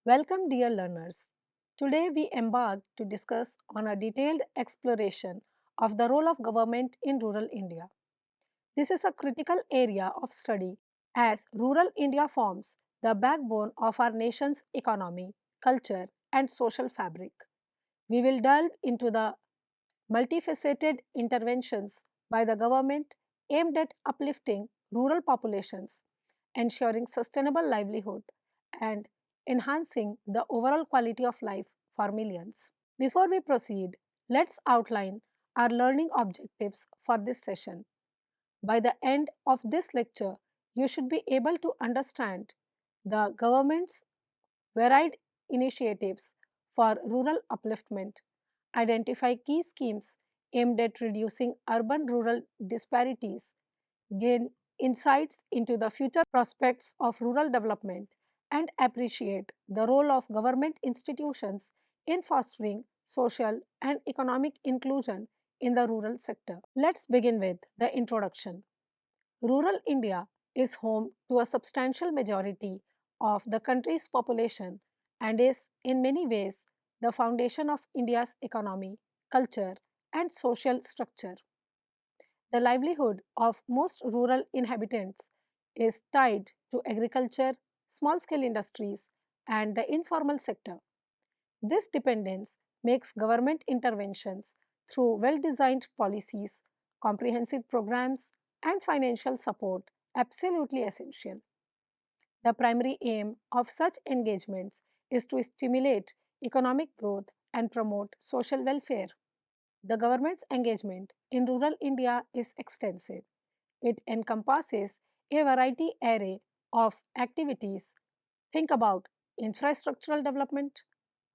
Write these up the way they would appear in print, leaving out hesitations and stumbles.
Welcome, dear learners. Today we embark to discuss on a detailed exploration of the role of government in rural India. This is a critical area of study as rural India forms the backbone of our nation's economy, culture, and social fabric. We will delve into the multifaceted interventions by the government aimed at uplifting rural populations, ensuring sustainable livelihood, and enhancing the overall quality of life for millions. Before we proceed, let's outline our learning objectives for this session. By the end of this lecture, you should be able to understand the government's varied initiatives for rural upliftment, identify key schemes aimed at reducing urban rural disparities, gain insights into the future prospects of rural development, and appreciate the role of government institutions in fostering social and economic inclusion in the rural sector. Let's begin with the introduction. Rural India is home to a substantial majority of the country's population and is, in many ways, the foundation of India's economy, culture, and social structure. The livelihood of most rural inhabitants is tied to agriculture, small scale industries, and the informal sector. This dependence makes government interventions through well designed policies, comprehensive programs, and financial support absolutely essential. The primary aim of such engagements is to stimulate economic growth and promote social welfare. The government's engagement in rural India is extensive. It encompasses a variety array of activities. Think about infrastructural development,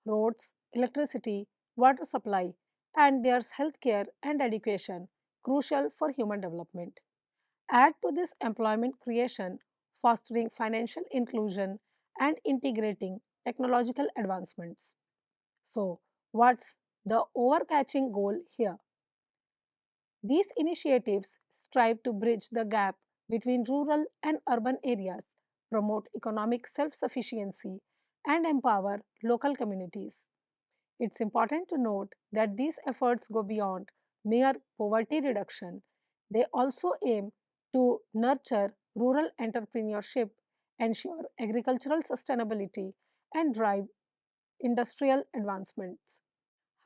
roads, electricity, water supply, and there's healthcare and education, crucial for human development. Add to this employment creation, fostering financial inclusion, and integrating technological advancements. So, what's the overarching goal here? These initiatives strive to bridge the gap between rural and urban areas, promote economic self sufficiency, and empower local communities. It's important to note that these efforts go beyond mere poverty reduction. They also aim to nurture rural entrepreneurship, ensure agricultural sustainability, and drive industrial advancements.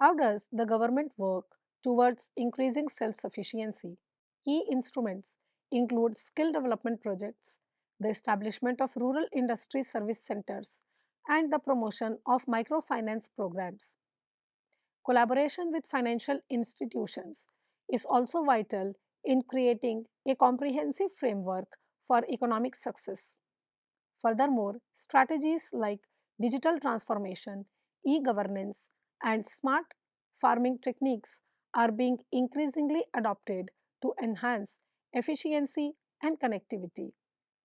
How does the government work towards increasing self sufficiency? Key instruments include skill development projects, the establishment of rural industry service centers, and the promotion of microfinance programs. Collaboration with financial institutions is also vital in creating a comprehensive framework for economic success. Furthermore, strategies like digital transformation, e governance, and smart farming techniques are being increasingly adopted to enhance efficiency and connectivity,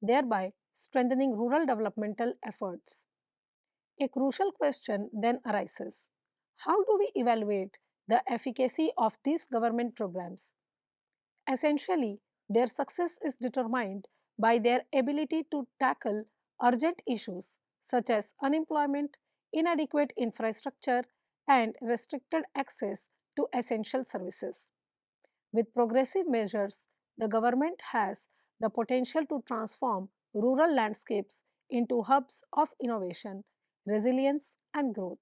thereby strengthening rural developmental efforts. A crucial question then arises: how do we evaluate the efficacy of these government programs? Essentially, their success is determined by their ability to tackle urgent issues such as unemployment, inadequate infrastructure, and restricted access to essential services. With progressive measures, the government has the potential to transform rural landscapes into hubs of innovation, resilience, and growth.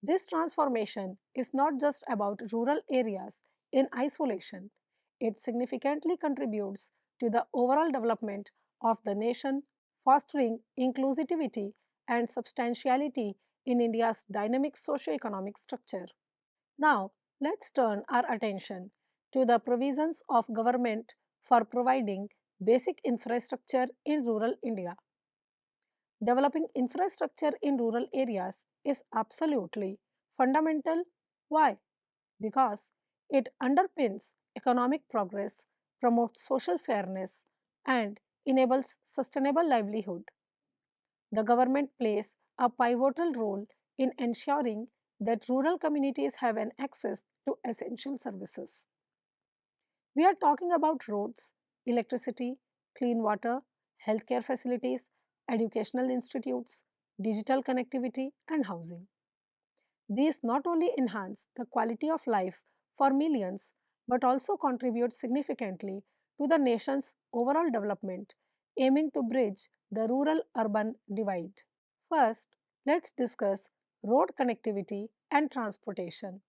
This transformation is not just about rural areas in isolation, it significantly contributes to the overall development of the nation, fostering inclusivity and substantiality in India's dynamic socio-economic structure. Now, let's turn our attention to the provisions of government for providing basic infrastructure in rural India. Developing infrastructure in rural areas is absolutely fundamental. Why? Because it underpins economic progress, promotes social fairness, and enables sustainable livelihood. The government plays a pivotal role in ensuring that rural communities have an access to essential services. We are talking about roads, electricity, clean water, healthcare facilities, educational institutes, digital connectivity, and housing. These not only enhance the quality of life for millions but also contribute significantly to the nation's overall development, aiming to bridge the rural urban divide. First, let's discuss road connectivity and transportation.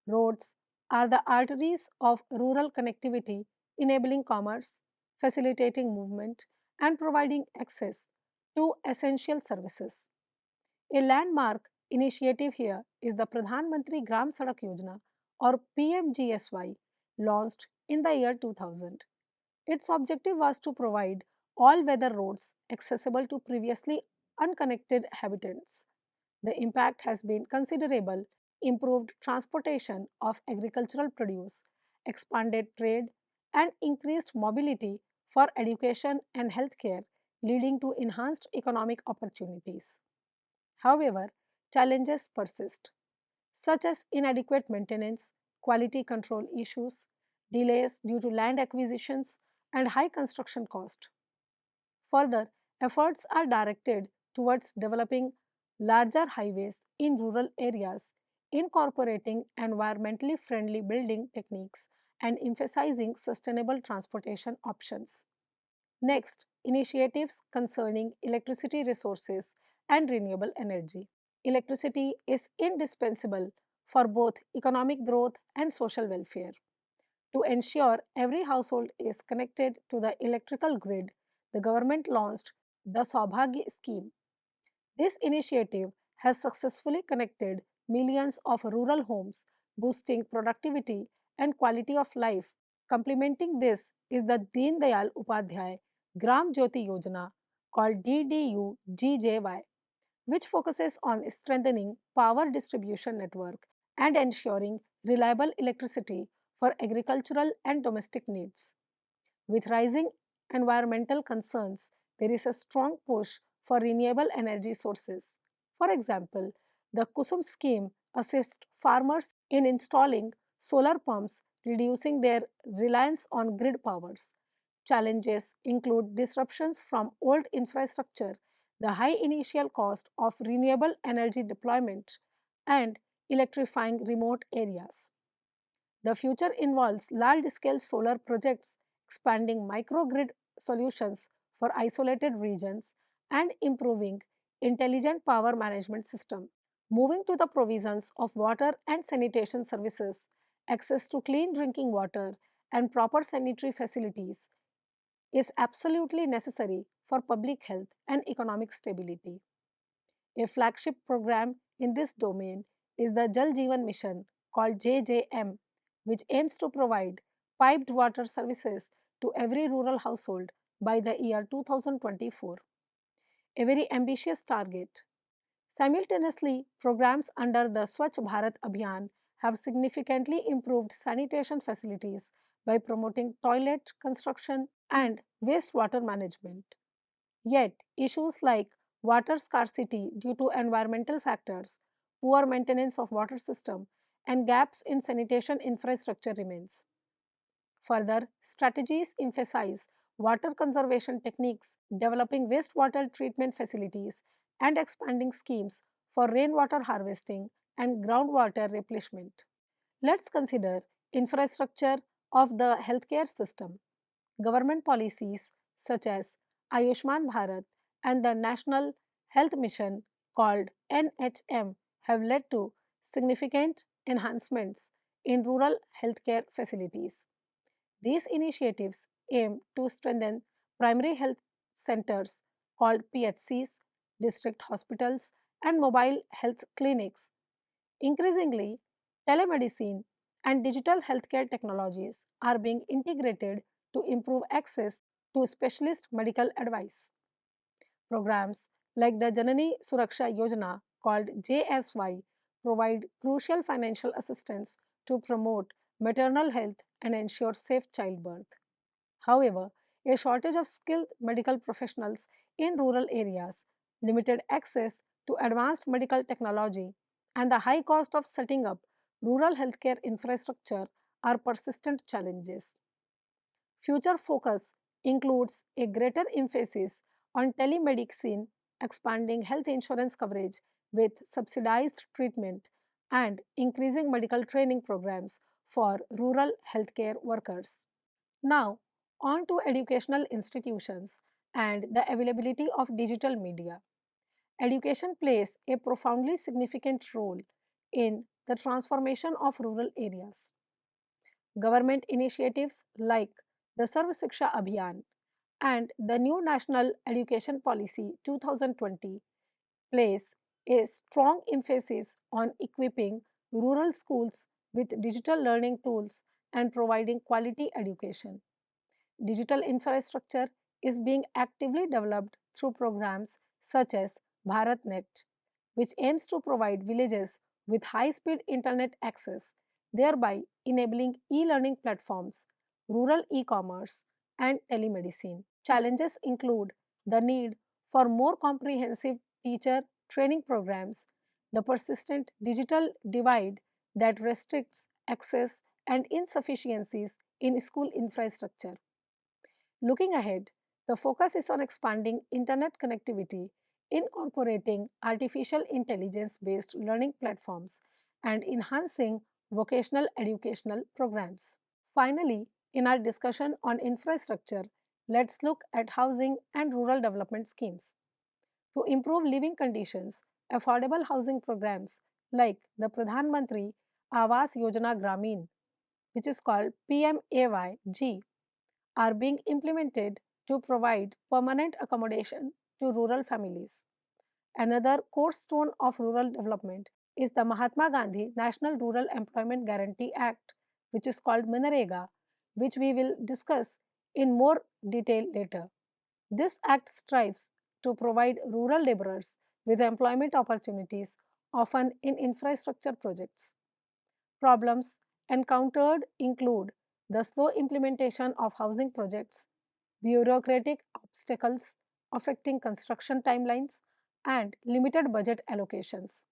Roads are the arteries of rural connectivity, enabling commerce, facilitating movement, and providing access to essential services. A landmark initiative here is the Pradhan Mantri Gram Sadak Yojana or PMGSY, launched in the year 2000. Its objective was to provide all weather roads accessible to previously unconnected habitants. The impact has been considerable: improved transportation of agricultural produce, expanded trade, and increased mobility for education and healthcare, leading to enhanced economic opportunities. However, challenges persist, such as inadequate maintenance, quality control issues, delays due to land acquisitions, and high construction cost. Further, efforts are directed towards developing larger highways in rural areas, incorporating environmentally friendly building techniques, and emphasizing sustainable transportation options. Next, initiatives concerning electricity resources and renewable energy. Electricity is indispensable for both economic growth and social welfare. To ensure every household is connected to the electrical grid, the government launched the Saubhagya scheme. This initiative has successfully connected millions of rural homes, boosting productivity and quality of life. Complementing this is the Deen Dayal Upadhyay Gram Jyoti Yojana, called DDU-GJY, which focuses on strengthening power distribution network and ensuring reliable electricity for agricultural and domestic needs. With rising environmental concerns, there is a strong push for renewable energy sources. For example, the Kusum scheme assists farmers in installing solar pumps, reducing their reliance on grid powers. Challenges include disruptions from old infrastructure, the high initial cost of renewable energy deployment, and electrifying remote areas. The future involves large scale solar projects, expanding microgrid solutions for isolated regions, and improving intelligent power management system. Moving to the provisions of water and sanitation services, access to clean drinking water and proper sanitary facilities is absolutely necessary for public health and economic stability. A flagship program in this domain is the Jal Jeevan Mission, called JJM, which aims to provide piped water services to every rural household by the year 2024. A very ambitious target. Simultaneously, programs under the Swachh Bharat Abhiyan have significantly improved sanitation facilities by promoting toilet construction and wastewater management. Yet, issues like water scarcity due to environmental factors, poor maintenance of water system, and gaps in sanitation infrastructure remains. Further, strategies emphasize water conservation techniques, developing wastewater treatment facilities, and expanding schemes for rainwater harvesting and groundwater replenishment. Let's consider infrastructure of the healthcare system. Government policies such as Ayushman Bharat and the National Health Mission, called NHM, have led to significant enhancements in rural healthcare facilities. These initiatives aim to strengthen primary health centers, called PHCs, district hospitals, and mobile health clinics. Increasingly, telemedicine and digital healthcare technologies are being integrated to improve access to specialist medical advice. Programs like the Janani Suraksha Yojana, called JSY, provide crucial financial assistance to promote maternal health and ensure safe childbirth. However, a shortage of skilled medical professionals in rural areas, limited access to advanced medical technology, and the high cost of setting up rural healthcare infrastructure are persistent challenges. Future focus includes a greater emphasis on telemedicine, expanding health insurance coverage with subsidized treatment, and increasing medical training programs for rural healthcare workers. Now, on to educational institutions and the availability of digital media. Education plays a profoundly significant role in the transformation of rural areas. Government initiatives like the Sarv Shiksha Abhiyan and the new National Education Policy 2020 place a strong emphasis on equipping rural schools with digital learning tools and providing quality education. Digital infrastructure is being actively developed through programs such as BharatNet, which aims to provide villages with high speed internet access, thereby enabling e learning platforms, rural e commerce, and telemedicine. Challenges include the need for more comprehensive teacher training programs, the persistent digital divide that restricts access, and insufficiencies in school infrastructure. Looking ahead, the focus is on expanding internet connectivity, incorporating artificial intelligence based learning platforms, and enhancing vocational educational programs. Finally, in our discussion on infrastructure, let's look at housing and rural development schemes. To improve living conditions, affordable housing programs like the Pradhan Mantri Awas Yojana Gramin, which is called PMAYG, are being implemented to provide permanent accommodation to rural families. Another cornerstone of rural development is the Mahatma Gandhi National Rural Employment Guarantee Act, which is called MNREGA, which we will discuss in more detail later. This act strives to provide rural laborers with employment opportunities, often in infrastructure projects. Problems encountered include the slow implementation of housing projects, bureaucratic obstacles affecting construction timelines, and limited budget allocations.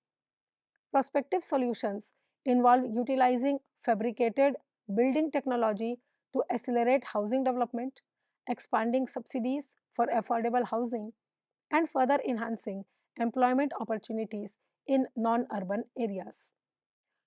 Prospective solutions involve utilizing fabricated building technology to accelerate housing development, expanding subsidies for affordable housing, and further enhancing employment opportunities in non urban areas.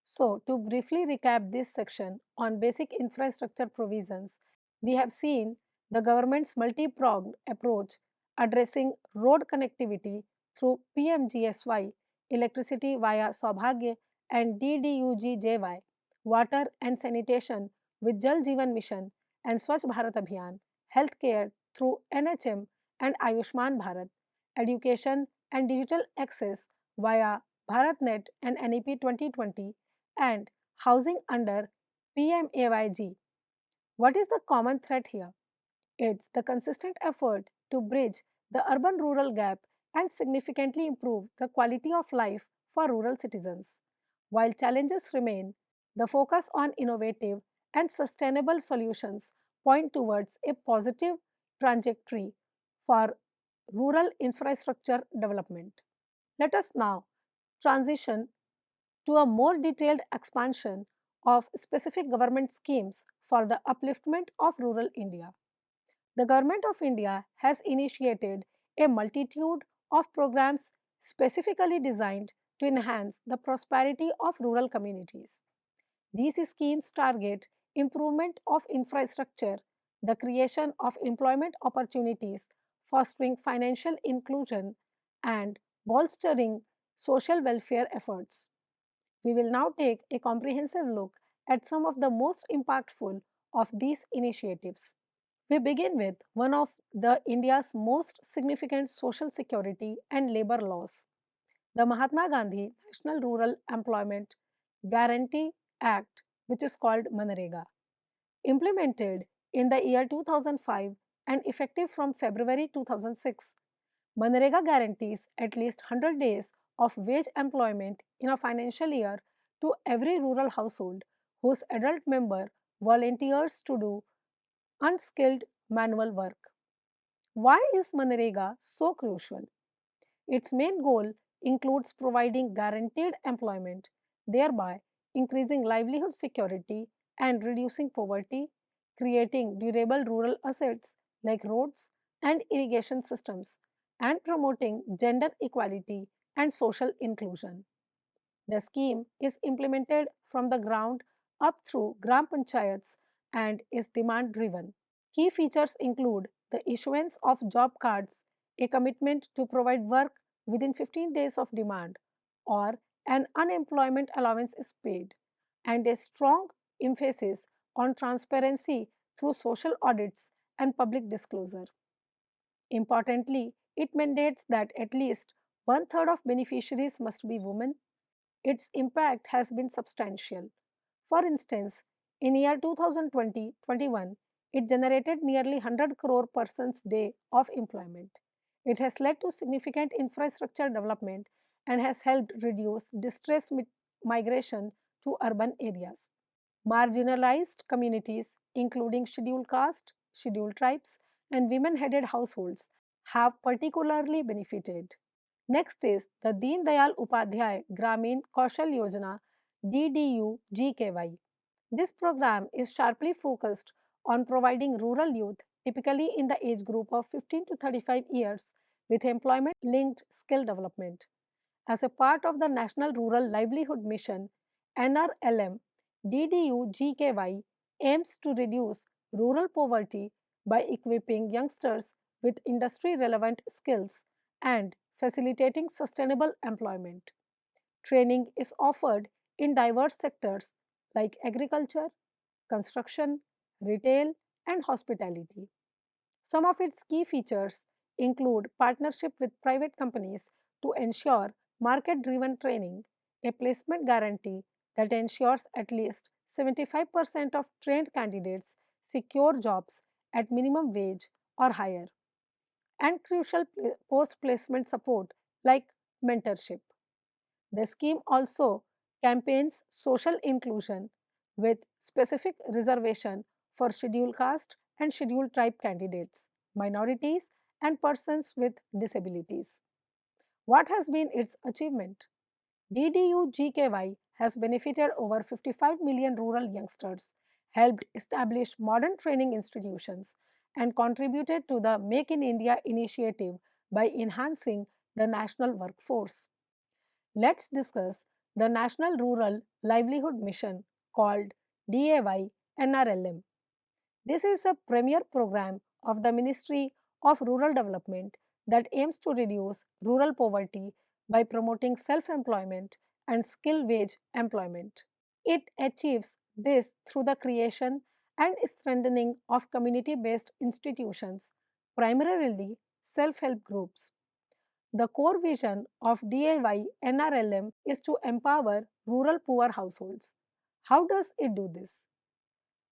So, to briefly recap this section on basic infrastructure provisions, we have seen the government's multi pronged approach addressing road connectivity through PMGSY, electricity via Saubhagya, and DDUGJY, water and sanitation with Jal Jeevan Mission and Swachh Bharat Abhiyan, healthcare through NHM and Ayushman Bharat, education and digital access via BharatNet and NEP 2020, and housing under PMAYG. What is the common thread here? It's the consistent effort to bridge the urban rural gap and significantly improve the quality of life for rural citizens. While challenges remain, the focus on innovative and sustainable solutions point towards a positive trajectory for rural infrastructure development. Let us now transition to a more detailed expansion of specific government schemes for the upliftment of rural India. The Government of India has initiated a multitude of programs specifically designed to enhance the prosperity of rural communities. These schemes target improvement of infrastructure, the creation of employment opportunities, fostering financial inclusion, and bolstering social welfare efforts. We will now take a comprehensive look at some of the most impactful of these initiatives. We begin with one of the India's most significant social security and labor laws, the Mahatma Gandhi National Rural Employment Guarantee Act, which is called MNREGA. Implemented in the year 2005 and effective from February 2006, MNREGA guarantees at least 100 days of wage employment in a financial year to every rural household whose adult member volunteers to do unskilled manual work. Why is MNREGA so crucial? Its main goal includes providing guaranteed employment, thereby increasing livelihood security and reducing poverty, creating durable rural assets like roads and irrigation systems, and promoting gender equality and social inclusion. The scheme is implemented from the ground up through Gram Panchayats and is demand driven. Key features include the issuance of job cards, a commitment to provide work within 15 days of demand, or an unemployment allowance is paid, and a strong emphasis on transparency through social audits and public disclosure. Importantly, it mandates that at least one third of beneficiaries must be women. Its impact has been substantial. For instance, in year 2020-21, it generated nearly 100 crore persons day of employment. It has led to significant infrastructure development and has helped reduce migration to urban areas. Marginalized communities, including scheduled caste, scheduled tribes, and women headed households, have particularly benefited. Next is the Deen Dayal Upadhyay Gramin Kaushal Yojana DDU-GKY. This program is sharply focused on providing rural youth, typically in the age group of 15 to 35 years, with employment linked skill development. As a part of the National Rural Livelihood Mission, NRLM, DDU-GKY aims to reduce rural poverty by equipping youngsters with industry relevant skills and facilitating sustainable employment. Training is offered in diverse sectors like agriculture, construction, retail, and hospitality. Some of its key features include partnership with private companies to ensure market driven training, a placement guarantee that ensures at least 75% of trained candidates secure jobs at minimum wage or higher, and crucial post placement support like mentorship. The scheme also campaigns social inclusion with specific reservation for scheduled caste and scheduled tribe candidates, minorities, and persons with disabilities. What has been its achievement? DDU-GKY has benefited over 55 million rural youngsters, helped establish modern training institutions, and contributed to the Make in India initiative by enhancing the national workforce. Let's discuss the National Rural Livelihood Mission called DAY NRLM. This is a premier program of the Ministry of Rural Development that aims to reduce rural poverty by promoting self employment and skill wage employment. It achieves this through the creation and strengthening of community based institutions, primarily self help groups. The core vision of DIY NRLM is to empower rural poor households. How does it do this?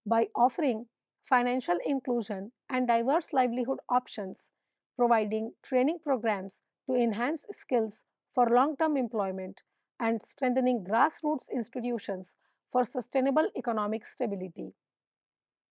By offering financial inclusion and diverse livelihood options, providing training programs to enhance skills for long term employment, and strengthening grassroots institutions for sustainable economic stability.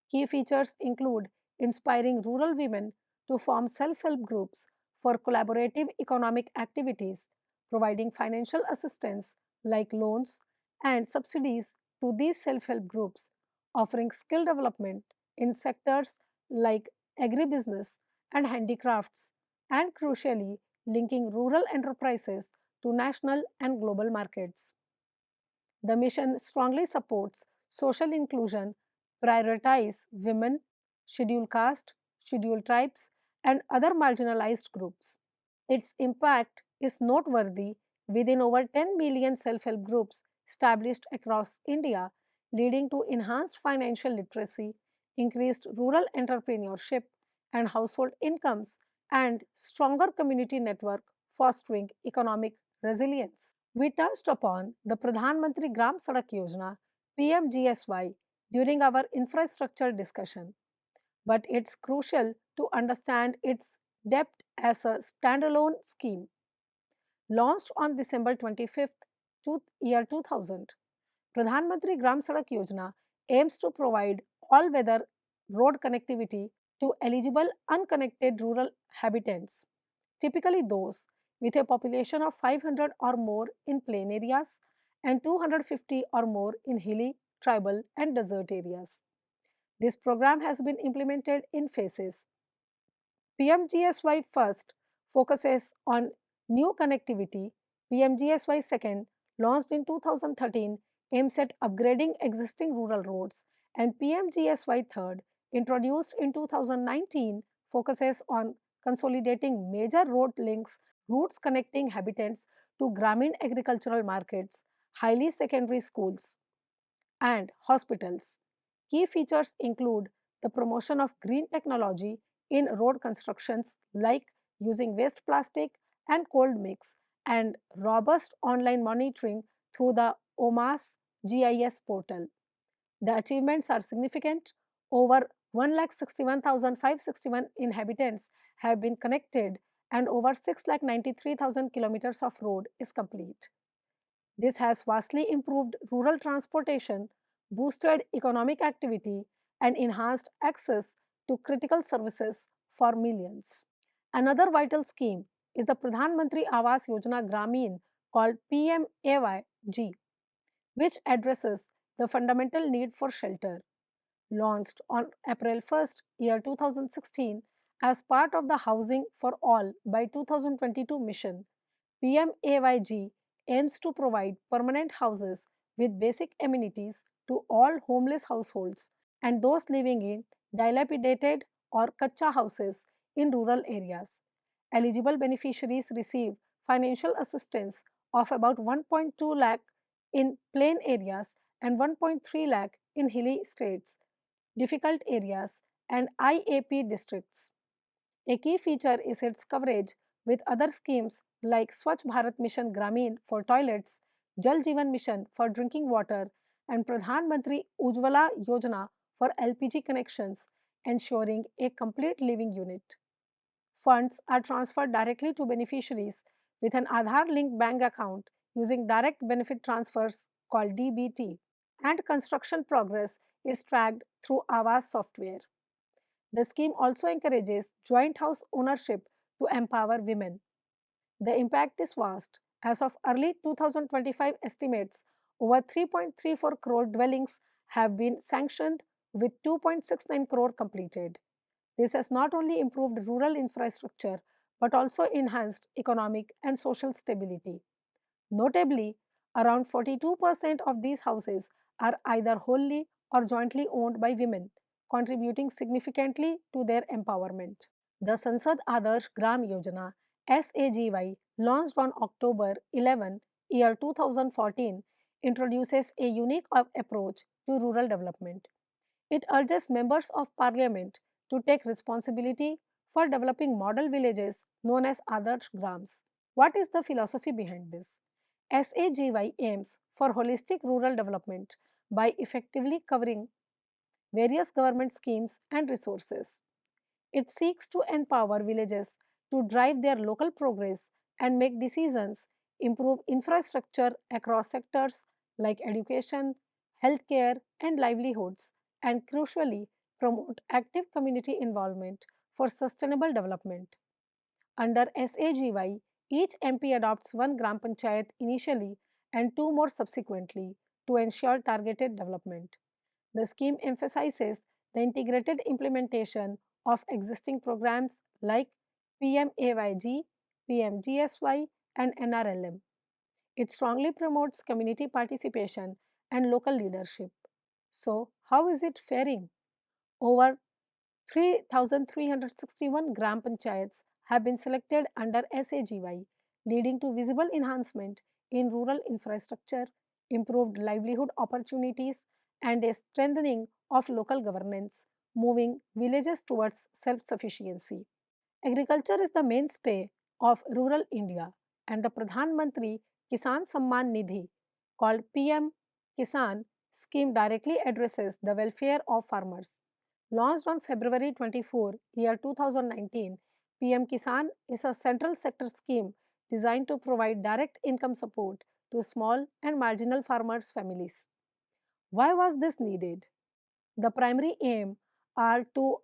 Key features include inspiring rural women to form self help groups for collaborative economic activities, providing financial assistance like loans and subsidies to these self help groups, offering skill development in sectors like agribusiness and handicrafts, and crucially, linking rural enterprises to national and global markets. The mission strongly supports social inclusion, prioritize women, scheduled caste, scheduled tribes, and other marginalized groups. Its impact is noteworthy within over 10 million self help groups established across India, leading to enhanced financial literacy, increased rural entrepreneurship and household incomes, and stronger community network fostering economic resilience. We touched upon the Pradhan Mantri Gram Sadak Yojana PMGSY during our infrastructure discussion, but it's crucial to understand its depth as a standalone scheme. Launched on December 25th, year 2000, Pradhan Mantri Gram Sadak Yojana aims to provide all-weather road connectivity to eligible unconnected rural habitants, typically those with a population of 500 or more in plain areas and 250 or more in hilly, tribal, and desert areas. This program has been implemented in phases. PMGSY first focuses on new connectivity. PMGSY 2nd, launched in 2013, aims at upgrading existing rural roads, and PMGSY 3rd, introduced in 2019, focuses on consolidating major road links, routes connecting habitants to Grameen agricultural markets, highly secondary schools, and hospitals. Key features include the promotion of green technology in road constructions like using waste plastic and cold mix and robust online monitoring through the OMAS GIS portal. The achievements are significant. Over 1,61,561 inhabitants have been connected and over 6,93,000 kilometers of road is complete. This has vastly improved rural transportation, boosted economic activity, and enhanced access to critical services for millions. Another vital scheme is the Pradhan Mantri Awas Yojana Grameen called PMAYG, which addresses the fundamental need for shelter. Launched on April 1st, 2016 as part of the Housing for All by 2022 mission, PMAYG aims to provide permanent houses with basic amenities to all homeless households and those living in dilapidated or kacha houses in rural areas. Eligible beneficiaries receive financial assistance of about 1.2 lakh in plain areas and 1.3 lakh in hilly states, difficult areas, and IAP districts. A key feature is its coverage with other schemes like Swachh Bharat Mission Grameen for toilets, Jal Jeevan Mission for drinking water, and Pradhan Mantri Ujjwala Yojana for LPG connections, ensuring a complete living unit. Funds are transferred directly to beneficiaries with an Aadhaar linked bank account using direct benefit transfers called DBT, and construction progress is tracked through Awas software. The scheme also encourages joint house ownership to empower women. The impact is vast. As of early 2025 estimates, over 3.34 crore dwellings have been sanctioned with 2.69 crore completed. This has not only improved rural infrastructure but also enhanced economic and social stability. Notably, around 42% of these houses are either wholly or jointly owned by women, contributing significantly to their empowerment. The Sansad Adarsh Gram Yojana SAGY, launched on October 11, 2014, introduces a unique approach to rural development. It urges members of parliament to take responsibility for developing model villages known as Adarsh Grams. What is the philosophy behind this? SAGY aims for holistic rural development by effectively covering various government schemes and resources. It seeks to empower villages to drive their local progress and make decisions, improve infrastructure across sectors like education, healthcare, and livelihoods, and crucially, promote active community involvement for sustainable development. Under SAGY, each MP adopts one Gram Panchayat initially and two more subsequently to ensure targeted development. The scheme emphasizes the integrated implementation of existing programs like PMAYG, PMGSY, and NRLM. It strongly promotes community participation and local leadership. So, how is it faring? Over 3,361 Gram Panchayats have been selected under SAGY, leading to visible enhancement in rural infrastructure, improved livelihood opportunities, and a strengthening of local governance, moving villages towards self sufficiency. Agriculture is the mainstay of rural India, and the Pradhan Mantri Kisan Samman Nidhi, called PM Kisan, scheme directly addresses the welfare of farmers. Launched on February 24, 2019, PM Kisan is a central sector scheme designed to provide direct income support to small and marginal farmers' families. Why was this needed? The primary aim are to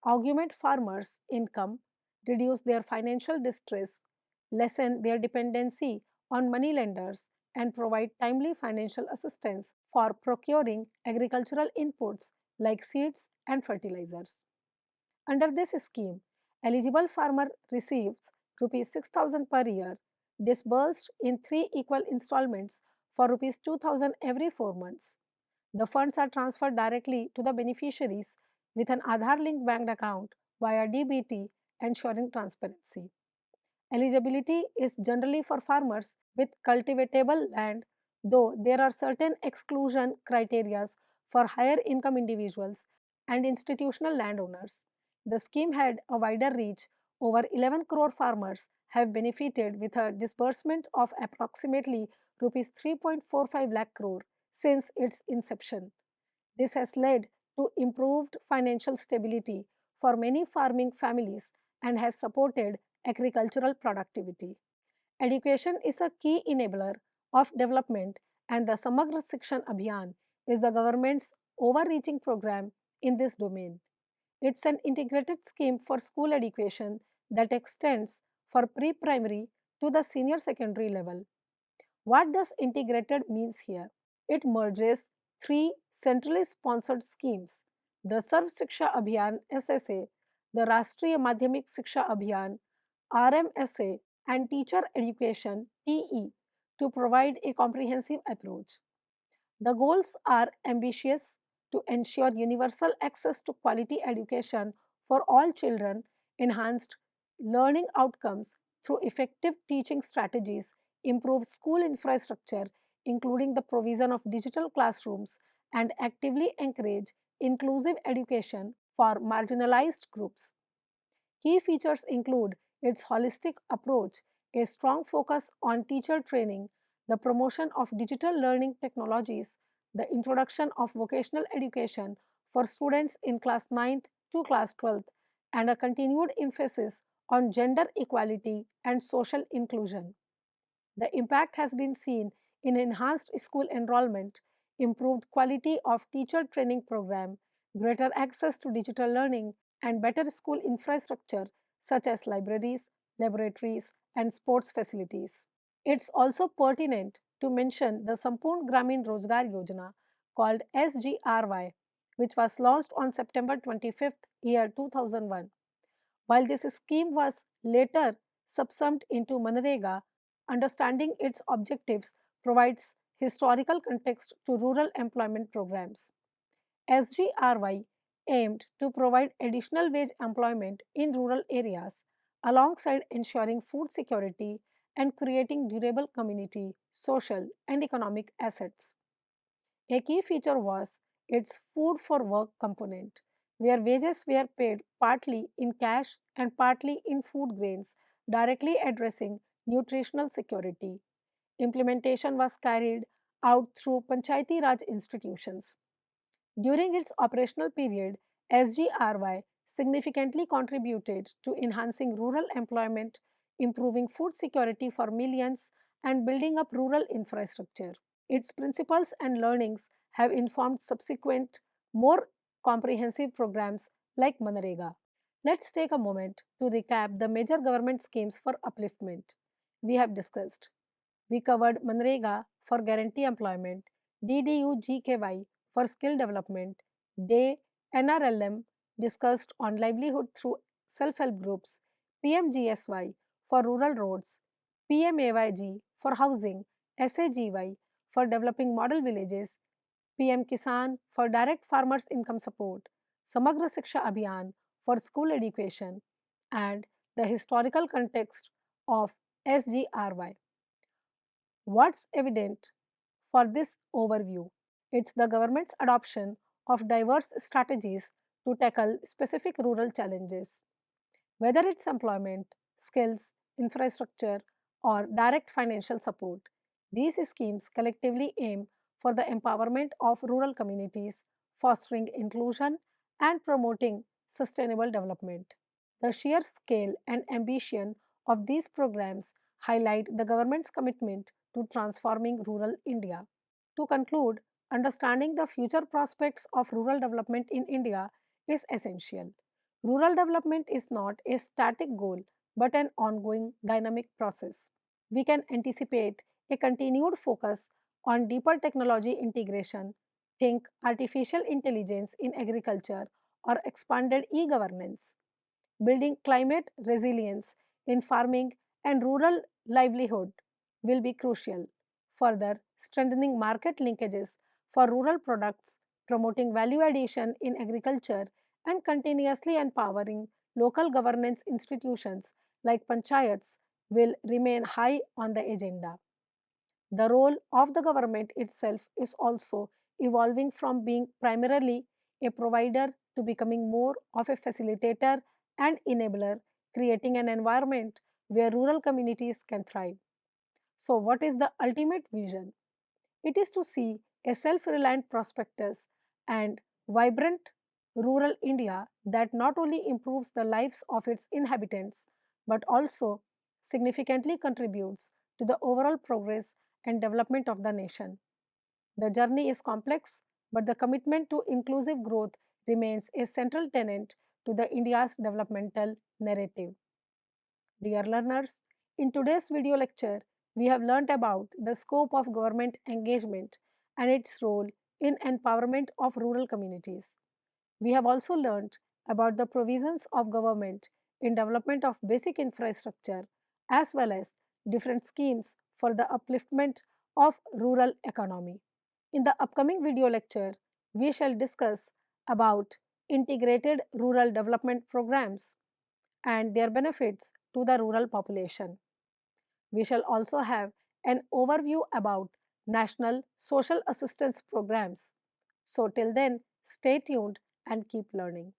augment farmers' income, reduce their financial distress, lessen their dependency on money lenders, and provide timely financial assistance for procuring agricultural inputs like seeds and fertilizers. Under this scheme, eligible farmer receives rupees 6,000 per year, disbursed in three equal installments for rupees 2,000 every 4 months. The funds are transferred directly to the beneficiaries with an Aadhaar linked bank account via DBT, ensuring transparency. Eligibility is generally for farmers with cultivatable land, though there are certain exclusion criteria for higher income individuals and institutional landowners. The scheme had a wider reach. Over 11 crore farmers have benefited with a disbursement of approximately rupees 3.45 lakh crore since its inception. This has led to improved financial stability for many farming families and has supported agricultural productivity. Education is a key enabler of development, and the Samagra Shikshan Abhiyan is the government's overreaching program in this domain. It's an integrated scheme for school education that extends for pre-primary to the senior secondary level. What does integrated means here? It merges three centrally sponsored schemes: the Sarv Shiksha Abhiyan SSA, the Rashtriya Madhyamik Shiksha Abhiyan RMSA, and Teacher Education TE to provide a comprehensive approach. The goals are ambitious: to ensure universal access to quality education for all children, enhanced learning outcomes through effective teaching strategies, improved school infrastructure, including the provision of digital classrooms, and actively encourage inclusive education for marginalized groups. Key features include its holistic approach, a strong focus on teacher training, the promotion of digital learning technologies, the introduction of vocational education for students in class 9th to class 12th, and a continued emphasis on gender equality and social inclusion. The impact has been seen in enhanced school enrollment, improved quality of teacher training program, greater access to digital learning, and better school infrastructure such as libraries, laboratories, and sports facilities. It's also pertinent to mention the Sampoorn Gramin Rozgar Yojana, called SGRY, which was launched on September 25th, 2001. While this scheme was later subsumed into Manrega, understanding its objectives provides historical context to rural employment programs. SGRY aimed to provide additional wage employment in rural areas alongside ensuring food security and creating durable community, social, and economic assets. A key feature was its food for work component, where wages were paid partly in cash and partly in food grains, directly addressing nutritional security. Implementation was carried out through Panchayati Raj institutions. During its operational period, SGRY significantly contributed to enhancing rural employment, improving food security for millions, and building up rural infrastructure. Its principles and learnings have informed subsequent, more comprehensive programs like Manrega. Let's take a moment to recap the major government schemes for upliftment we have discussed. We covered Manrega for guarantee employment, DDU-GKY for skill development, DAY NRLM discussed on livelihood through self-help groups, PMGSY for rural roads, PMAYG for housing, SAGY for developing model villages, PM Kisan for direct farmers' income support, Samagra Shiksha Abhiyan for school education, and the historical context of SGRY. What's evident for this overview? It's the government's adoption of diverse strategies to tackle specific rural challenges. Whether it's employment, skills, infrastructure, or direct financial support, these schemes collectively aim for the empowerment of rural communities, fostering inclusion, and promoting sustainable development. The sheer scale and ambition of these programs highlight the government's commitment to transforming rural India. To conclude, understanding the future prospects of rural development in India is essential. Rural development is not a static goal but an ongoing dynamic process. We can anticipate a continued focus on deeper technology integration, think artificial intelligence in agriculture, or expanded e governance, building climate resilience in farming and rural livelihood will be crucial. Further, strengthening market linkages for rural products, promoting value addition in agriculture, and continuously empowering local governance institutions like panchayats will remain high on the agenda. The role of the government itself is also evolving from being primarily a provider to becoming more of a facilitator and enabler, creating an environment where rural communities can thrive. So, what is the ultimate vision? It is to see a self reliant prospectus and vibrant rural India that not only improves the lives of its inhabitants but also significantly contributes to the overall progress and development of the nation. The journey is complex, but the commitment to inclusive growth remains a central tenet to the India's developmental narrative. Dear learners, in today's video lecture, we have learnt about the scope of government engagement and its role in empowerment of rural communities. We have also learnt about the provisions of government in development of basic infrastructure as well as different schemes for the upliftment of rural economy. In the upcoming video lecture, we shall discuss about integrated rural development programs and their benefits to the rural population. We shall also have an overview about national social assistance programs. So, till then, stay tuned and keep learning.